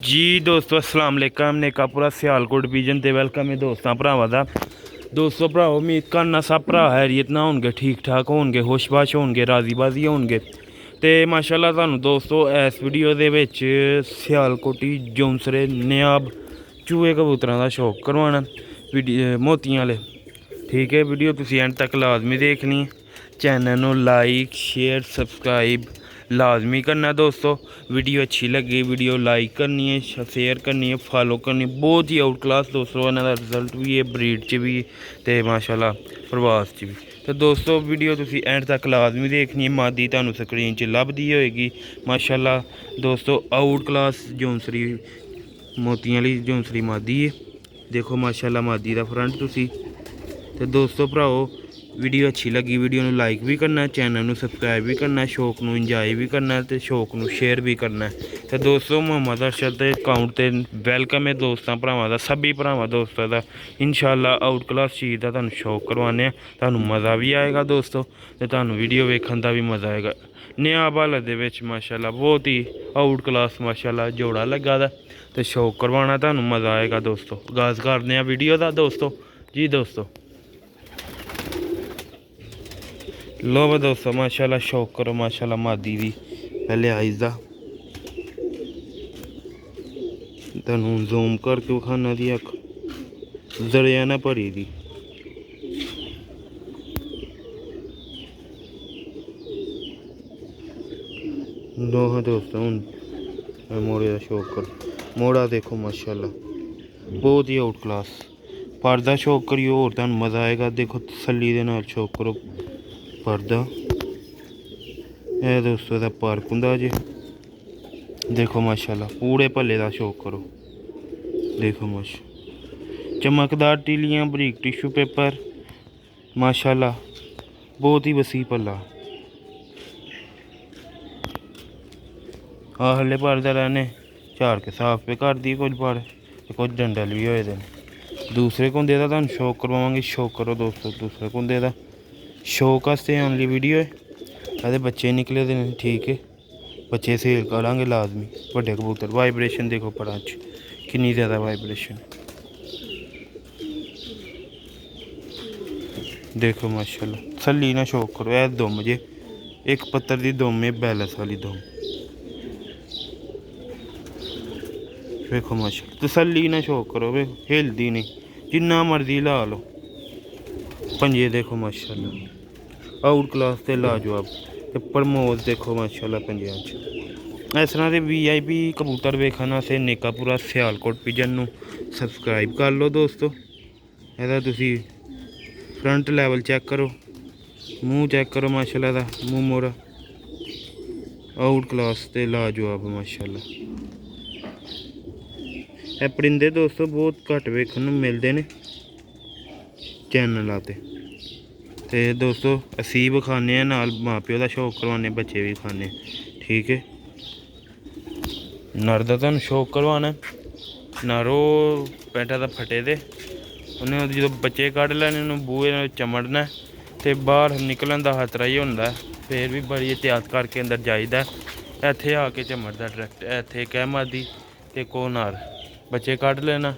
जी दोस्तों अस्सलाम वालेकुम नेकापुरा सियालकोट विजन ते वेलकम है दोस्तों भरावां दा। दोस्तों भराओ उम्मीद करना सब भरा हैरियत ना होणगे, ठीक ठाक होणगे, खुशबाश होणगे, राजी बाजी होणगे। ते माशाल्लाह तुहानूं दोस्तों इस वीडियो दे विच सियालकोटी जौंसरे नायाब चूहे कबूतरां दा शौक करवाना वीडियो मोतियां वाले। ठीक है, वीडियो तुसीं एंड तक लाजमी देखनी है। चैनल नूं लाइक शेयर सबसक्राइब लाजमी करना दोस्तों। वीडियो अच्छी लगी वीडियो लाइक करनी है, शेयर करनी है, फॉलो करनी है। बहुत ही आउट क्लास दोस्तों इन्हां दा रिजल्ट भी है, ब्रीड च भी ते माशाल्लाह प्रवास च भी। तो दोस्तों वीडियो तुसीं एंड तक लाजमी देखनी है। मादी तुहानूं स्क्रीन च लभदी होएगी माशाल्लाह दोस्तों। आउट क्लास जौंसरी मोतियां वाली जौंसरी मादी है। देखो माशाल्लाह मादी दा फ्रंट तुसीं। तो दोस्तों भराओ वीडियो अच्छी लगी वीडियो नूं लाइक भी करना, चैनल नूं सबसक्राइब भी करना, शौक नूं इंजॉय भी करना ते शौक नूं शेयर भी करना। तो दोस्तों मोहम्मद अरशद दे अकाउंट ते वेलकम है दोस्तां भरावां दा, सभी भरावां दोस्तों दा। इंशाल्लाह आउट क्लास चीज़ दा तुहानूं शौक करवाने, तुहानूं मज़ा भी आएगा दोस्तों ते तुहानूं वीडियो वेखण दा भी मज़ा आएगा। नायाब हालत दे विच माशाल्लाह बहुत ही आउट क्लास माशाल्लाह जोड़ा लग्गा दा ते शौक करवाना, तुहानूं मज़ा आएगा दोस्तों। आगाज़ करदे आं वीडियो दा दोस्तों। जी दोस्तों लो बा दोस्तों माशाल्लाह शौक करो माशाल्लाह मादी दी पहले आइज़ दा तुहानूं जूम करके विखाना दी अख जरिया ना भरी दी। लो हाँ दोस्तों हूँ मोड़े का शौक करो। मोड़ा देखो माशाल्लाह बहुत ही आउट क्लास। पर्दा शौक करियो और तुहानूं मज़ा आएगा। देखो तसल्ली दे नाल शौक करो पर्दा। यह दोस्तों इहदा पार्क हुंदा जे। देखो माशाल्लाह पूरे भले का शौक करो। देखो माशा चमकदार टीलियां बरीक टिशू पेपर माशाल्लाह बहुत ही वसी भला। आहले पर्दे रहने झाड़ के साफ पे कर दी कुछ पर कुछ डंडल भी होए दे। दूसरे कुंदे दा तुहानूं शौक करवावांगे, शौक करो दोस्तों। दूसरे कुंदे दा शौक आस्ते ओनली वीडियो है। अदे बच्चे निकले दे ने, ठीक है, बच्चे सेल करांगे लाजमी। बड़े कबूतर वाइब्रेशन देखो पड़ा कितनी ज़्यादा वाइब्रेशन। देखो माशाल्लाह तसल्ली ना शौक करो। ए दुम जे एक पत्तर दी दुम है, बैलेंस वाली दुम। देखो माशाल्लाह तसल्ली ना शौक करो, वे हिलदी नहीं जिन्ना मर्जी ला लो। पंजे देखो माशाल्लाह आउट क्लास ते लाजवाब ते प्रमोद देखो माशाल्लाह पंजियां च। इस तरह के VIP कबूतर वेखण वास्ते नेकापुरा सियालकोट पिजन नूं सबसक्राइब कर लो दोस्तों। इहदा तुसीं फ्रंट लैवल चैक करो, मूँह चैक करो माशाल्लाह दा मूँह मोड़ा आउट क्लास ते लाजवाब माशाल्लाह। ਇਹ परिंदे दोस्तों बहुत घट वेखण नूं मिलदे ने चैनल ते दोस्तों असीं विखाने नाल मां प्यो का शौक करवाने, बच्चे भी खाने। ठीक है, नर दा तुहानूं शौक करवाना। नर ओह् पैंटा दा फटे दे उन्हें जो बच्चे कढ़ लैने उन्हें बूहे चमड़ना ते बाहर निकलन दा खतरा ही होंदा। फिर भी बड़ी एहतियात करके अंदर जाईदा। इत्थे आके चमड़दा डायरैक्ट। इत्थे इक मादी ते को नर बच्चे कढ़ लेना,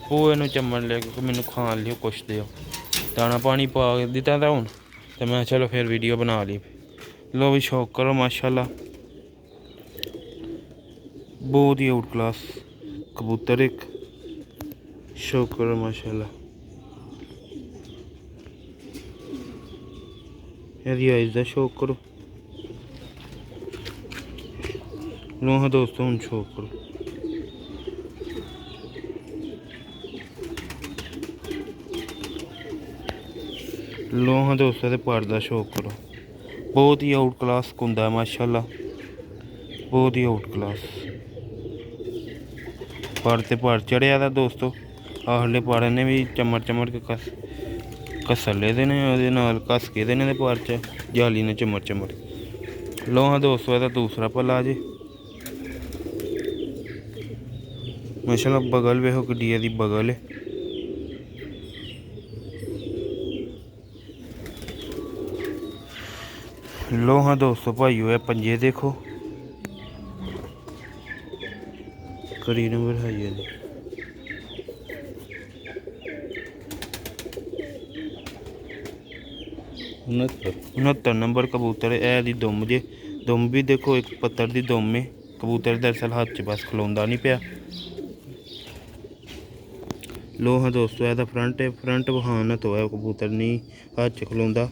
बूहे नूं चमड़ लिया क्योंकि मैनूं खान लियो कुछ दिओ। दाना पानी पा दित्ता था हूँ तो मैं चलो फिर वीडियो बना ली। लो भी शौक करो माशाल्लाह बहुत ही आउट क्लास कबूतर एक शौक करो माशाल्लाह। यदि आइज़ दा शौक करो। लो हाँ दोस्तों हूँ शौक करो। लो हाँ दोस्तों ते पर दा शौक करो। बहुत ही आउट क्लास कुंदा है माशाल्लाह बहुत ही आउट क्लास। पर ते पर चढ़िया था दोस्तों। आहले पर ने भी चमड़ चमड़ के घसले दे ने ओहदे नाल घस के दे ने पर च जाली ने चमड़ चमड़। लो हाँ दोस्तों एहदा दूसरा भला जे माशाल्लाह। बगल वेखो किड्डी एहदी बगल है। लो हाँ दोस्तों भाइयों ये पंजे देखो ਕਰੀ ਨੰਬਰ ਹੈ ਜੀ 69 ਨੰਬਰ ਕਬੂਤਰ ਇਹ ਦੀ ਦੁੰਮ ਜੇ ਦੁੰਮ ਵੀ ਦੇਖੋ ਇੱਕ ਪੱਤਰ ਦੀ ਦੁੰਮ ਹੈ ਕਬੂਤਰ ਦਰਅਸਲ ਹੱਥ 'ਚ ਬਸ ਖਲੋਂਦਾ ਨਹੀਂ ਪਿਆ ਲੋਹਾ ਦੋਸਤੋ ਇਹਦਾ ਫਰੰਟ ਹੈ ਫਰੰਟ ਵਹਾਨ ਨਾ ਤੋਇਆ ਕਬੂਤਰ ਨਹੀਂ ਹੱਥ 'ਚ ਖਲੋਂਦਾ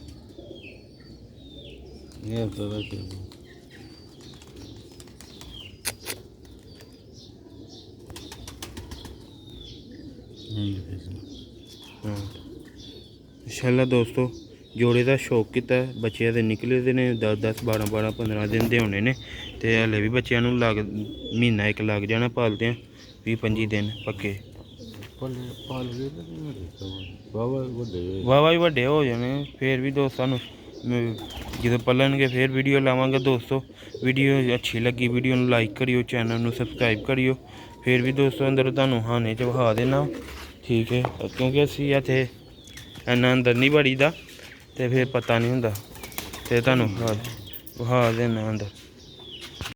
इंशाल्लाह दोस्तों जोड़े का शौक किया बच्चे तो निकले दे ने 10-10 12-12-15 दिन के होने ने तो हले भी बच्चों लग महीना एक लग जाना पालते हैं 20-25 दिन पक्के वाह भी वड्डे हो जाने फिर भी दोस्तों जो पलन फिर वीडियो लावांगे दोस्तों वीडियो अच्छी लगी वीडियो लाइक करियो चैनल में सबसक्राइब करियो फिर भी दोस्तों अंदर तुहानू हाने च विखा देना ठीक है क्योंकि असी इत्थे इन्ना अंदर नहीं बड़ी दा ते फिर पता नहीं हुंदा ते तुहानू विखा देना अंदर